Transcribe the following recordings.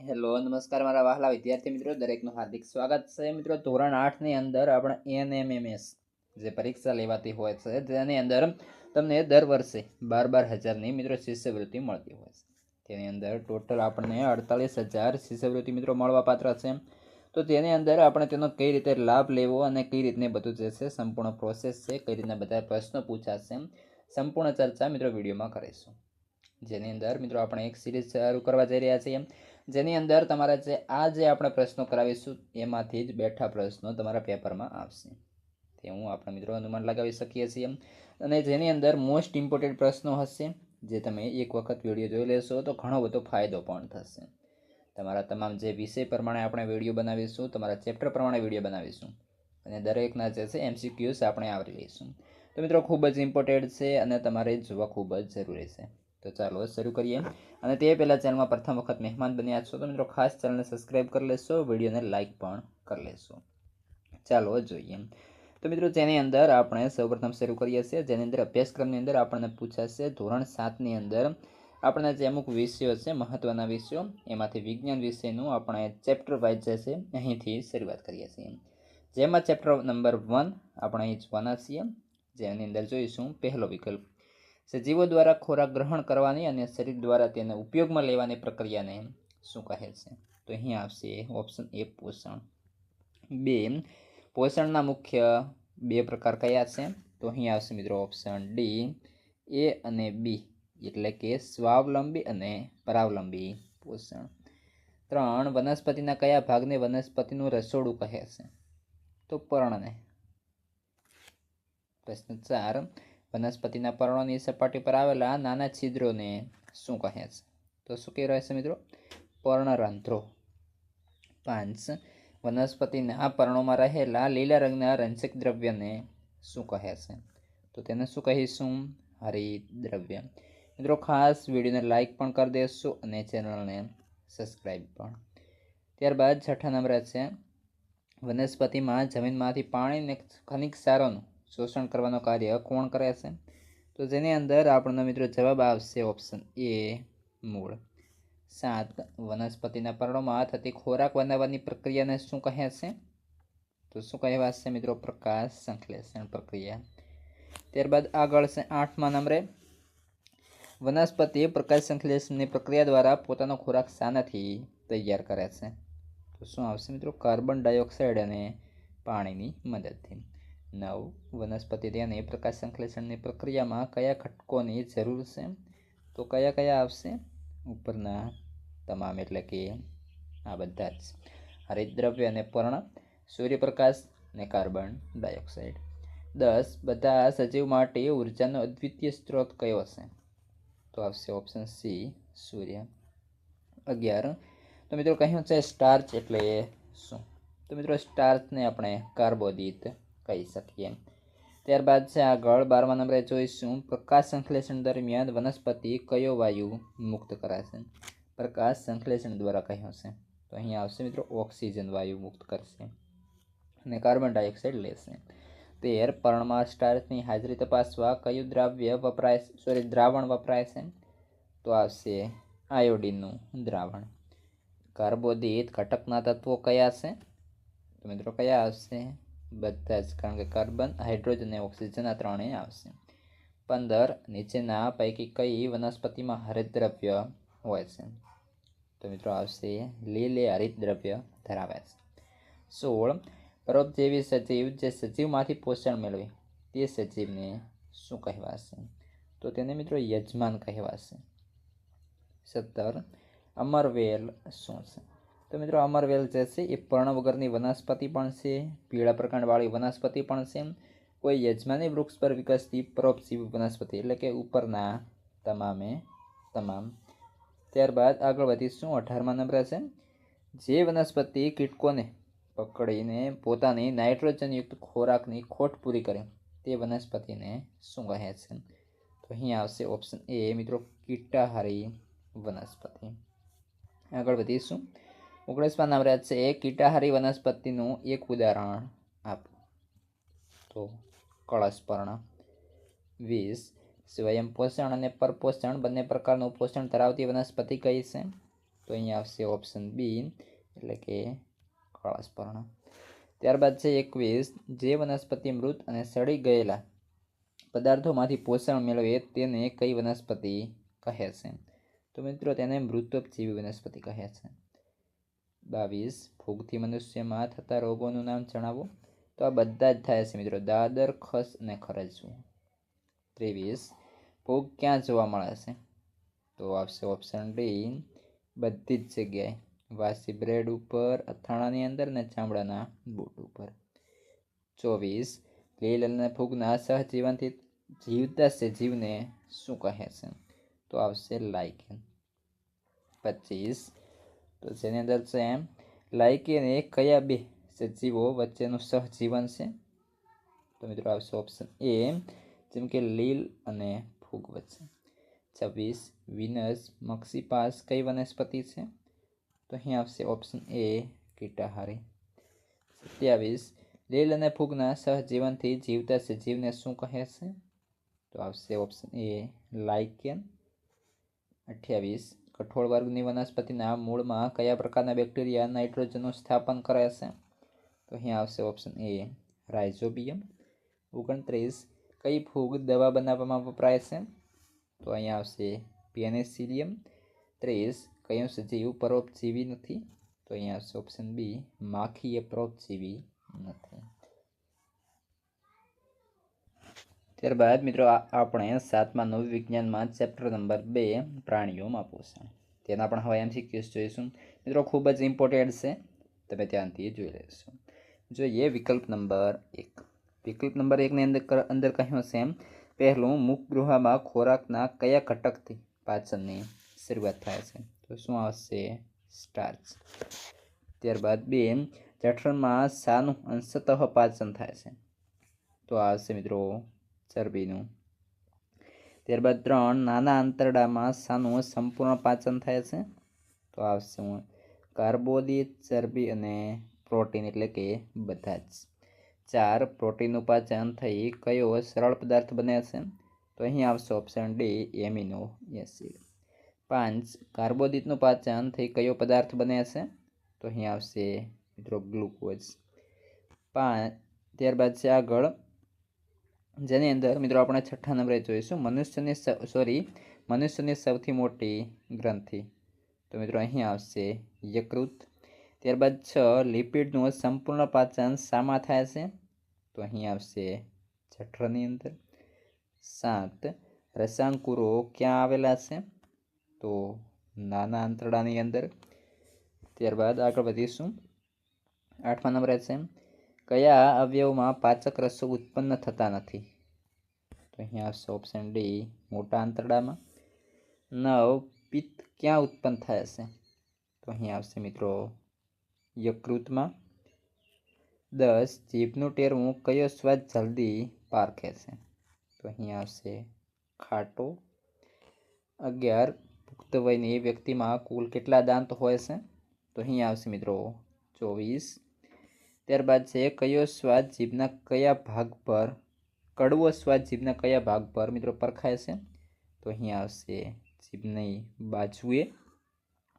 Hello નમસ્કાર મારા વહાલા વિદ્યાર્થી મિત્રો, દરેકનું હાર્દિક સ્વાગત છે. મિત્રો, ધોરણ 8 ની અંદર આપણે NMMS જે પરીક્ષા લેવાતી હોય છે તેની અંદર તમને દર વર્ષે 12,000ની મિત્રો શિષ્યવૃત્તિ મળતી હોય છે. તેની અંદર ટોટલ આપણને 48,000 શિષ્યવૃત્તિ મિત્રો મળવા પાત્ર છે. તો તેની અંદર આપણે તેનો કઈ રીતે લાભ લેવો અને કઈ રીતને બધું જે છે સંપૂર્ણ પ્રોસેસ છે, કઈ રીતના બધા પ્રશ્નો પૂછાશે, સંપૂર્ણ ચર્ચા મિત્રો વિડીયોમાં કરીશું. જેની અંદર મિત્રો આપણે એક સિરીઝ શરૂ કરવા જઈ રહ્યા છીએ, જેની અંદર તમારે જે આપણે પ્રશ્નો કરાવીશું એમાંથી જ બેઠા પ્રશ્નો તમારા પેપરમાં આવશે. તેવું આપણે મિત્રો અનુમાન લગાવી શકીએ છીએ. અને જેની અંદર મોસ્ટ ઇમ્પોર્ટન્ટ પ્રશ્નો હશે, જે તમે એક વખત વિડીયો જોઈ લેશો તો ઘણો બધો ફાયદો પણ થશે. તમારા તમામ જે વિષય પ્રમાણે આપણે વિડીયો બનાવીશું, તમારા ચેપ્ટર પ્રમાણે વિડીયો બનાવીશું અને દરેકના જે છે MCQs આપણે આવરી લઈશું. તો મિત્રો ખૂબ જ ઇમ્પોર્ટન્ટ છે અને તમારે જોવા ખૂબ જ જરૂરી છે. તો ચાલો શરૂ કરીએ. અને તે પહેલાં ચેનલમાં પ્રથમ વખત મહેમાન બન્યા છો તો મિત્રો ખાસ ચેનલને સબસ્ક્રાઈબ કરી લેશો, વિડીયોને લાઇક પણ કરી લેશો. ચાલો જોઈએ. તો મિત્રો તેની અંદર આપણે સૌપ્રથમ શરૂ કરીએ છીએ, જેની અંદર અભ્યાસક્રમની અંદર આપણને પૂછાશે ધોરણ 7ની અંદર આપણને જે અમુક વિષયો છે, મહત્ત્વના વિષયો, એમાંથી વિજ્ઞાન વિષયનું આપણે ચેપ્ટર વાઇઝ જે છે અહીંથી શરૂઆત કરીએ છીએ. જેમાં ચેપ્ટર નંબર 1 આપણે અહીં જોવાના છીએ, જેની અંદર જોઈશું પહેલો વિકલ્પ, સજીવો દ્વારા ખોરાક ગ્રહણ કરવાની અને શરીર દ્વારા તેને ઉપયોગમાં લેવાની પ્રક્રિયાને શું કહે છે? તો અહીં આવશે ઓપ્શન એ પોષણ. 2, પોષણના મુખ્ય 2 પ્રકાર કયા છે? તો અહીં આવશે મિત્રો ઓપ્શન ડી, એ અને બી, એટલે કે સ્વાવલંબી અને પરાવલંબી પોષણ. 3, વનસ્પતિના કયા ભાગને વનસ્પતિનું રસોડું કહે છે? તો પર્ણને. પ્રશ્ન 4, વનસ્પતિના પર્ણોની સપાટી પર આવેલા નાના છિદ્રોને શું કહે છે? તો શું કહી રહેશે મિત્રો? પર્ણરંધ્રો. 5, વનસ્પતિના પર્ણોમાં રહેલા લીલા રંગના રંજક દ્રવ્યને શું કહે છે? તો તેને શું કહીશું? હરિતદ્રવ્ય. મિત્રો ખાસ વિડીયોને લાઇક પણ કરી દેશો અને ચેનલને સબસ્ક્રાઈબ પણ. ત્યારબાદ છઠ્ઠા નંબર છે, વનસ્પતિમાં જમીનમાંથી પાણીને ખનિજ ક્ષારોનું શોષણ કરવાનું કાર્ય કોણ કરે છે? તો જેની અંદર આપણને મિત્રો જવાબ આવશે ઓપ્શન એ, મૂળ. 7, વનસ્પતિના પર્ણોમાં થતી ખોરાક બનાવવાની પ્રક્રિયાને શું કહે છે? તો શું કહેવાશે મિત્રો? પ્રકાશ સંશ્લેષણ પ્રક્રિયા. ત્યારબાદ આગળ છે 8મા નંબરે, વનસ્પતિ પ્રકાશ સંશ્લેષણની પ્રક્રિયા દ્વારા પોતાનો ખોરાક શાનાથી તૈયાર કરે છે? તો શું આવશે મિત્રો? કાર્બન ડાયોક્સાઇડ અને પાણીની મદદથી. 9, વનસ્પતિ તેની પ્રકાશ સંશ્લેષણની પ્રક્રિયામાં કયા ઘટકોની જરૂર છે? તો કયા કયા આવશે? ઉપરના તમામ, એટલે કે આ બધા જ. હરિતદ્રવ્ય અને પર્ણ, સૂર્યપ્રકાશ અને કાર્બન ડાયોક્સાઇડ. 10, બધા સજીવ માટે ઉર્જાનો અદ્વિતીય સ્ત્રોત કયો છે? તો આવશે ઓપ્શન સી, સૂર્ય. 11, તો મિત્રો કહ્યું છે સ્ટાર્ચ એટલે શું? તો મિત્રો સ્ટાર્ચને આપણે કાર્બોદિત કહી શકીએ. ત્યારબાદ છે આગળ 12મા નંબરે જોઈશું, પ્રકાશ સંશ્લેષણ દરમિયાન વનસ્પતિ કયો વાયુ મુક્ત કરે છે? પ્રકાશ સંશ્લેષણ દ્વારા કહ્યું છે તો અહીં આવશે મિત્રો ઓક્સિજન વાયુ મુક્ત કરશે અને કાર્બન ડાયોક્સાઇડ લેશે. 13, પર્ણમાં સ્ટાર્ચની હાજરી તપાસવા કયું દ્રાવણ વપરાય છે? તો આવશે આયોડિનનું દ્રાવણ. કાર્બોદિત ઘટકના તત્વો કયા છે? તો મિત્રો કયા આવશે? બધા જ, કારણ કે કાર્બન, હાઇડ્રોજન અને ઓક્સિજન આ ત્રણેય આવશે. 15, નીચેના પૈકી કઈ વનસ્પતિમાં હરિતદ્રવ્ય હોય છે? તો મિત્રો આવશે લીલે હરિતદ્રવ્ય ધરાવે છે. 16, પરોપજીવી સજીવ જે સજીવમાંથી પોષણ મેળવે તે સજીવને શું કહેવાશે? તો તેને મિત્રો યજમાન કહેવાશે. 17, અમરવેલ શું છે? તો મિત્રો અમરવેલ જે છે એ પર્ણ વગરની વનસ્પતિ પણ છે, પીળા પ્રકાંડવાળી વનસ્પતિ પણ છે, કોઈ યજમાની વૃક્ષ પર વિકસતી પરોપજીવી વનસ્પતિ, એટલે કે ઉપરના તમામે તમામ. ત્યારબાદ આગળ વધીશું 18મા નંબરે છે, જે વનસ્પતિ કીટકોને પકડીને પોતાની નાઇટ્રોજનયુક્ત ખોરાકની ખોટ પૂરી કરે તે વનસ્પતિને શું કહે છે? તો અહીં આવશે ઓપ્શન એ મિત્રો કીટાહારી વનસ્પતિ. આગળ વધીશું 19મા નંબરે છે, કીટાહારી વનસ્પતિનું એક ઉદાહરણ આપો. તો કળશપર્ણ. 20, સ્વયં પોષણ અને પરપોષણ બંને પ્રકારનું પોષણ ધરાવતી વનસ્પતિ કઈ છે? તો અહીંયા આવશે ઓપ્શન બી એટલે કે કળશપર્ણ. ત્યારબાદ છે 21, જે વનસ્પતિ મૃત અને સડી ગયેલા પદાર્થોમાંથી પોષણ મેળવે તેને કઈ વનસ્પતિ કહે છે? તો મિત્રો તેને મૃતોપજીવી વનસ્પતિ કહે છે. 22, ફૂગથી મનુષ્યમાં થતા રોગોનું નામ જણાવો. તો આ બધા જ થાય છે મિત્રો, દાદર, ખસ અને ખરજવું. 23, ફૂગ ક્યાં જોવા મળે છે? તો આવશે ઓપ્શન ડી, બધી જ જગ્યાએ. વાસી બ્રેડ ઉપર, અથાણાની અંદર અને ચામડાના બૂટ ઉપર. 24, લીલ અને ફૂગના સહજીવનથી જીવતા સજીવને શું કહે છે? તો આવશે લાઇકેન. 25, તો જેની અંદર છે લાઇકેન એ કયા બે સજીવો વચ્ચેનું સહજીવન છે? તો મિત્રો આવશે ઓપ્શન એ, જેમ કે લીલ અને ફૂગ વચ્ચે. 26, વિનસ મક્સીપાસ કઈ વનસ્પતિ છે? તો અહીં આવશે ઓપ્શન એ, કીટાહારી. 27, લીલ અને ફૂગના સહજીવનથી જીવતા સજીવને શું કહે છે? તો આવશે ઓપ્શન એ, લાઇકેન. 28, કઠોળ વર્ગની વનસ્પતિના મૂળમાં કયા પ્રકારના બેક્ટેરિયા નાઇટ્રોજનનું સ્થાપન કરે છે? તો અહીં આવશે ઓપ્શન એ, રાઇઝોબિયમ. 29, કઈ ફૂગ દવા બનાવવામાં વપરાય છે? તો અહીંયા આવશે પેનિસિલિયમ. 30, કયું સજીવ પરોપજીવી નથી? તો અહીંયા આવશે ઓપ્શન બી, માખી એ પરોપજીવી નથી. ત્યારબાદ મિત્રો આપણે 7મા નવ વિજ્ઞાનમાં ચેપ્ટર નંબર 2 પ્રાણીઓમાં પોષણ, તેના પણ હવે MCQs જોઈશું. મિત્રો ખૂબ જ ઇમ્પોર્ટન્ટ છે, તમે ધ્યાનથી જોઈ લેશો. જોઈએ વિકલ્પ નંબર 1. વિકલ્પ નંબર 1ની અંદર કહ્યું છે પહેલું, મુખગૃહમાં ખોરાકના કયા ઘટકથી પાચનની શરૂઆત થાય છે? તો શું આવશે? સ્ટાર્ચ. ત્યારબાદ 2, જઠરમાં શાનું અંશતઃ પાચન થાય છે? તો આવશે મિત્રો ચરબીનું. ત્યારબાદ 3, નાના આંતરડામાં શાનું સંપૂર્ણ પાચન થાય છે? તો આવશે કાર્બોદિત, ચરબી અને પ્રોટીન એટલે કે બધા જ. 4, પ્રોટીનનું પાચન થઈ કયો સરળ પદાર્થ બને છે? તો અહીં આવશે ઓપ્શન ડી, એમિનો એસિડ. 5, કાર્બોદિતનું પાચન થઈ કયો પદાર્થ બને છે? તો અહીં આવશે મિત્રો ગ્લુકોઝ. 5, ત્યારબાદ છે આગળ, જેની અંદર મિત્રો આપણે 6ઠ્ઠા નંબરે જોઈશું મનુષ્યની સૌથી મોટી ગ્રંથિ. તો મિત્રો અહીં આવશે યકૃત. ત્યારબાદ 6, લિપિડનું સંપૂર્ણ પાચન શામાં થાય છે? તો અહીં આવશે જઠરની અંદર. 7, રસાંકુરો ક્યાં આવેલા છે? તો નાના આંતરડાની અંદર. ત્યારબાદ આગળ વધીશું. 8મા નંબરે છે કયા અવયવમાં પાચક રસો ઉત્પન્ન થતા નથી? તો અહીં આવશે ઓપ્શન ડી, મોટા આંતરડામાં. 9, પિત્ત ક્યાં ઉત્પન્ન થાય છે? તો અહીં આવશે મિત્રો યકૃતમાં. 10, જીભનું ટેરવું કયો સ્વાદ જલ્દી પારખે છે? તો અહીં આવશે ખાટો. 11, પુખ્ત વયની વ્યક્તિમાં કુલ કેટલા દાંત હોય છે? તો અહીં આવશે મિત્રો 24. ત્યારબાદ છે કયો સ્વાદ જીભના કયા ભાગ પર, કડવો સ્વાદ જીભના કયા ભાગ પર મિત્રો પરખાય છે? તો અહીં આવશે જીભની બાજુએ.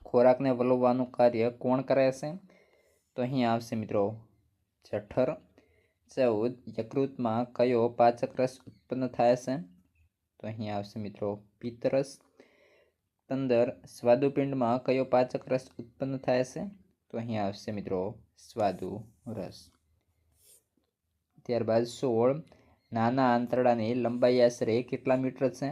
ખોરાકને વલોવવાનું કાર્ય કોણ કરે છે? તો અહીં આવશે મિત્રો જઠર. 14, યકૃતમાં કયો પાચક રસ ઉત્પન્ન થાય છે? તો અહીં આવશે મિત્રો પિત્તરસ. 15, સ્વાદુપિંડમાં કયો પાચક રસ ઉત્પન્ન થાય છે? તો અહીં આવશે મિત્રો સ્વાદુ રસ. ત્યારબાદ 16, નાના આંતરડાની લંબાઈ આશરે કેટલા મીટર છે?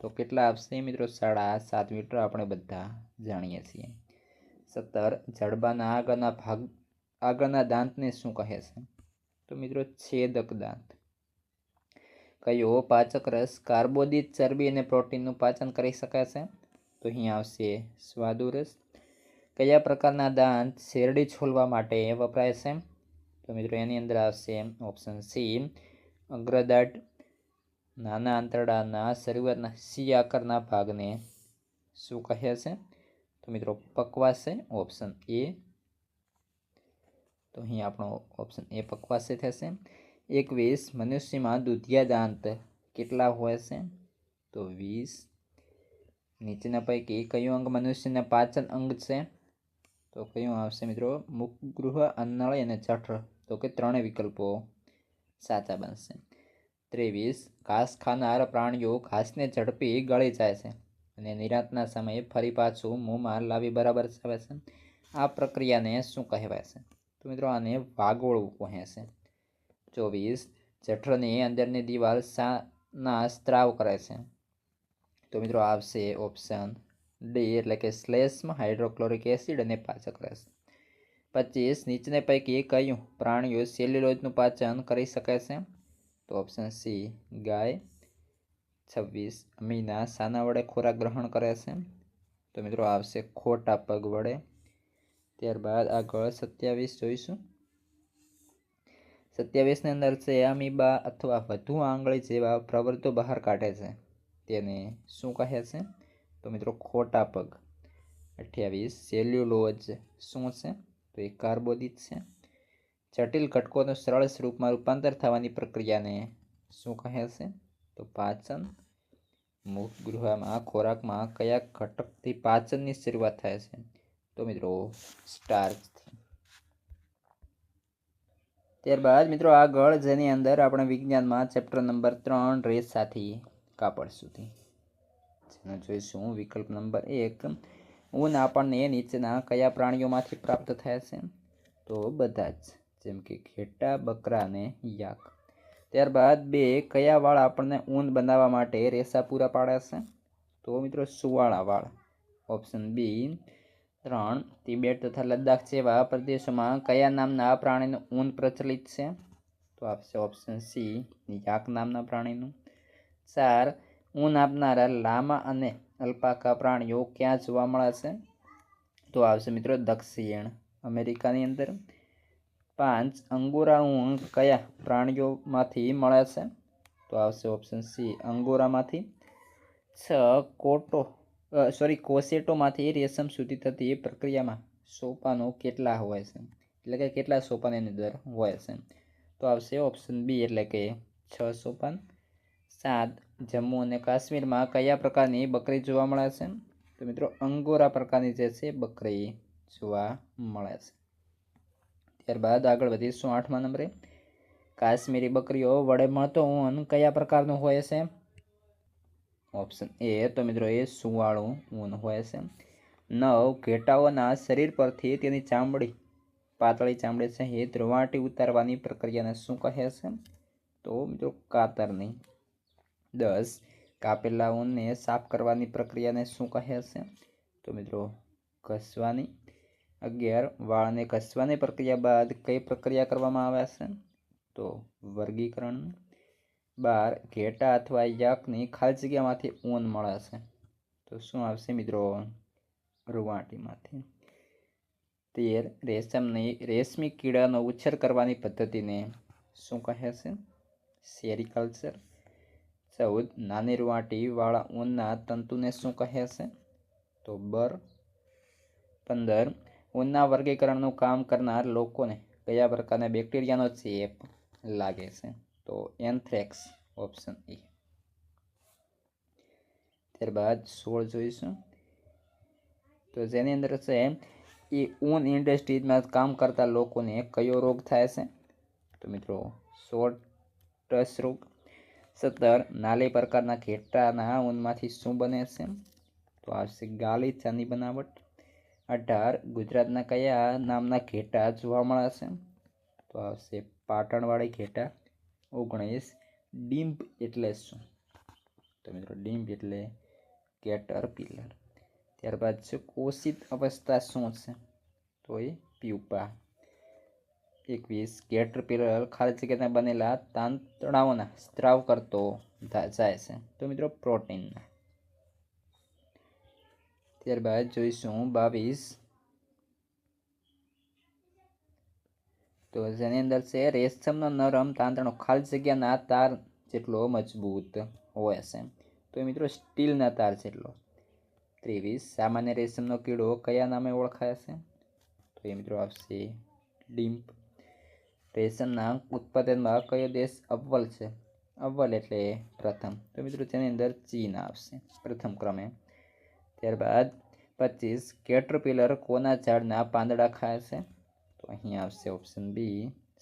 તો કેટલા આવશે મિત્રો? 7.5 મીટર આપણે બધા જાણીએ છીએ. 17, જડબાના આગળના દાંતને શું કહે છે? તો મિત્રો છેદક દાંત. કયો પાચક રસ કાર્બોદિત, ચરબી અને પ્રોટીનનું પાચન કરી શકે છે? તો અહીં આવશે સ્વાદુ રસ. કયા પ્રકારના દાંત શેરડી છોલવા માટે વપરાય છે? તો મિત્રો એની અંદર આવશે ઓપ્શન સી, અગ્રદાઢ. નાના આંતરડાના શરૂઆતના સી આકારના ભાગને શું કહે છે? તો મિત્રો પક્વાશય, ઓપ્શન એ. તો અહીં આપણો ઓપ્શન એ પક્વાશય થશે. 21, મનુષ્યમાં દુધિયા દાંત કેટલા હોય છે? તો 20. નીચેના પૈકી કયું અંગ મનુષ્યના પાચન અંગ છે? તો કયું આવશે મિત્રો? મુખગૃહ, અન્નનળી અને જઠર. તો કે ત્રણેય વિકલ્પો સાચા બનશે. 23 ઘાસ ખાનાર પ્રાણીઓ ઘાસને ઝડપી ગળી જાય છે અને નિરાંતના સમયે ફરી પાછું મોંમાં લાવી બરાબર ચાવે છે. આ પ્રક્રિયાને શું કહેવાય છે? તો મિત્રો આને વાગોળવું કહે છે. 24 જઠરની અંદરની દિવાલ શાના સ્ત્રાવ કરે છે? તો મિત્રો આવશે ઓપ્શન ડી એટલે કે શ્લેષ્મ, હાઇડ્રોક્લોરિક એસિડ અને પાચક રસ. 25 નીચેના પૈકી કયું પ્રાણીઓ સેલ્યુલોઝનું પાચન કરી શકે છે? તો ઓપ્શન સી ગાય. 26 મીના શાના વડે ખોરાક ગ્રહણ કરે છે? તો મિત્રો આવશે ખોટા પગ વડે. ત્યારબાદ આગળ 27 જોઈશું. 27ની અંદર છે અમીબા અથવા વધુ આંગળી જેવા પ્રવૃત્તો બહાર કાઢે છે, તેને શું કહે છે? તો મિત્રો ખોટા પગ. 28 સેલ્યુલોઝ શું છે? તો એ કાર્બોદિત છે. જટિલ ઘટકોનું સરળ સ્વરૂપમાં રૂપાંતર થવાની પ્રક્રિયાને શું કહે છે? તો પાચન. મુખગૃહમાં ખોરાકમાં કયા ઘટકથી પાચનની શરૂઆત થાય છે? તો મિત્રો સ્ટાર્ચથી. ત્યારબાદ મિત્રો આગળ જેની અંદર આપણે વિજ્ઞાનમાં ચેપ્ટર નંબર 3 રેસાથી કાપડ સુધી જેને જોઈશું. વિકલ્પ નંબર 1 ઊન આપણને નીચેના કયા પ્રાણીઓમાંથી પ્રાપ્ત થાય છે? તો બધા જ, જેમ કે ઘેટા, બકરા અને યાક. ત્યારબાદ 2 કયા વાળ આપણને ઊન બનાવવા માટે રેસા પૂરા પાડે છે? તો મિત્રો સુવાળા વાળ. Option B. 3 તિબેટ તથા લદ્દાખ જેવા પ્રદેશોમાં કયા નામના પ્રાણીનું ઊન પ્રચલિત છે? તો આપશે ઓપ્શન સી યાક નામના પ્રાણીનું. 4 ઊન આપનારા લામા અને અલ્પાકા પ્રાણીઓ ક્યાં જોવા મળે છે? તો આવશે મિત્રો દક્ષિણ અમેરિકાની અંદર. 5 અંગોરા ઊન કયા પ્રાણીઓમાંથી મળે છે? તો આવશે ઓપ્શન સી અંગોરામાંથી. 6 કોસેટોમાંથી રેશમ સુધી થતી પ્રક્રિયામાં સોપાનો કેટલા હોય છે? એટલે કે કેટલા સોપાન એની અંદર હોય છે? તો આવશે ઓપ્શન બી એટલે કે 6 સોપાન. 7 જમ્મુ અને કાશ્મીરમાં કયા પ્રકારની બકરી જોવા મળે છે? તો મિત્રો અંગોરા પ્રકારની જે છે બકરી જોવા મળે છે. ત્યારબાદ આગળ વધીશું 8મા નંબરે. કાશ્મીરી બકરીઓ વડે મળતો ઊન કયા પ્રકારનું હોય છે? ઓપ્શન એ તો મિત્રો એ સુવાળું ઊન હોય છે. 9 ઘેટાઓના શરીર પરથી તેની ચામડી, પાતળી ચામડી સહિત રૂંવાટી ઉતારવાની પ્રક્રિયાને શું કહે છે? તો મિત્રો કાતરની. 10 કાપેલા ઊનને સાફ કરવાની પ્રક્રિયાને શું કહે છે? તો મિત્રો ઘસવાની. 11 વાળને ઘસવાની પ્રક્રિયા બાદ કઈ પ્રક્રિયા કરવામાં આવે છે? તો વર્ગીકરણ. 12 ઘેટા અથવા યાકની ખાલી જગ્યામાંથી ઊન મળે છે, તો શું આવશે મિત્રો? રૂંવાટીમાંથી. 13 રેશમી કીડાનો ઉછેર કરવાની પદ્ધતિને શું કહે છે? સેરિકલ્ચર. 14 નાની રૂંવાટી વાળા ઊનના તંતુને શું કહે છે? તો બર. 15 ઊનના વર્ગીકરણનું કામ કરનાર લોકોને કયા પ્રકારના બેક્ટેરિયાનો ચેપ લાગે છે? તો એન્થ્રેક્સ. Option A. ત્યારબાદ 16 જોઈશું. તો જેની અંદર છે એ ઊન ઇન્ડસ્ટ્રીઝમાં કામ કરતા લોકોને કયો રોગ થાય છે? તો મિત્રો શોર્ટસ રોગ. 17 નાલી પ્રકારના ઘેટાના ઊનમાંથી શું બને છે? તો આવશે ગાલીચાની બનાવટ. 18 ગુજરાતના કયા નામના ઘેટા જોવા મળે છે? તો આવશે પાટણવાળી ઘેટા. 19 ડીમ્પ એટલે શું? તો મિત્રો ડીમ્પ એટલે કેટરપિલર. ત્યારબાદ છે કોષિત અવસ્થા શું છે? તો એ પ્યુપા. 21 કેટરપિલર ખાલી જગ્યાના બનેલા તાંતણાઓના સ્ત્રાવ કરતો જાય છે, તો મિત્રો પ્રોટીનના. ત્યારબાદ જોઈશું 22. તો જેની અંદર છે રેશમનો નરમ તાંતણો ખાલી જગ્યાના તાર જેટલો મજબૂત હોય છે, તો મિત્રો સ્ટીલના તાર જેટલો. 23 સામાન્ય રેશમનો કીડો કયા નામે ઓળખાય છે? તો એ મિત્રો આવશે ડીમ્પ. રેશમના ઉત્પાદનમાં કયો દેશ અવ્વલ છે? અવ્વલ એટલે પ્રથમ, તો મિત્રો તેની અંદર ચીન આવશે પ્રથમ ક્રમે. ત્યારબાદ 25 કેટરપિલર કોના ઝાડના પાંદડા ખાય છે? તો અહીં આવશે ઓપ્શન બી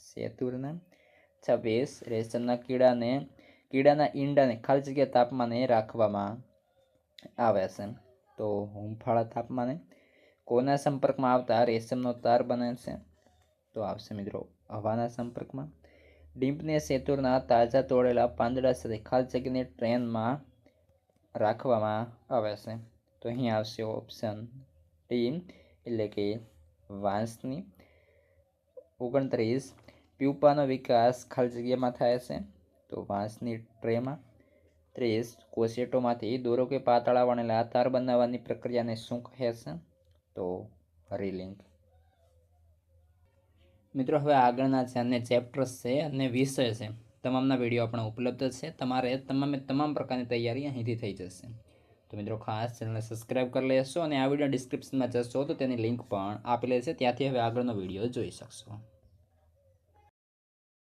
શેતુરના. 26 રેશમના કીડાના ઈંડાને ખાલી જગ્યા તાપમાને રાખવામાં આવે છે? તો હુંફાળા તાપમાને. કોના સંપર્કમાં આવતા રેશમનો તાર બને છે? તો આવશે મિત્રો હવાના સંપર્કમાં. ડીંપને શેતુરના તાજા તોડેલા પાંદડા સાથે ખાલી જગ્યાની ટ્રેનમાં રાખવામાં આવે છે? તો અહીં આવશે ઓપ્શન ડી એટલે કે વાંસની. 29 પ્યુપાનો વિકાસ ખાલી જગ્યામાં થાય છે? તો વાંસની ટ્રેમાં. 30 કોશેટોમાંથી દોરો કે પાતળા વણેલા તાર બનાવવાની પ્રક્રિયાને શું કહે છે? તો રીલિંગ. મિત્રો હવે આગળના જે અન્ય ચેપ્ટર્સ છે અને વિષય છે તમામના વિડીયો આપણે ઉપલબ્ધ છે. તમારે તમામ પ્રકારની તૈયારી અહીંથી થઈ જશે. તો મિત્રો ખાસ ચેનલને સબસ્ક્રાઈબ કરી લેશો અને આ વિડીયો ડિસ્ક્રિપ્શનમાં જશો તો તેની લિંક પણ આપેલી છે, ત્યાંથી હવે આગળનો વિડીયો જોઈ શકશો.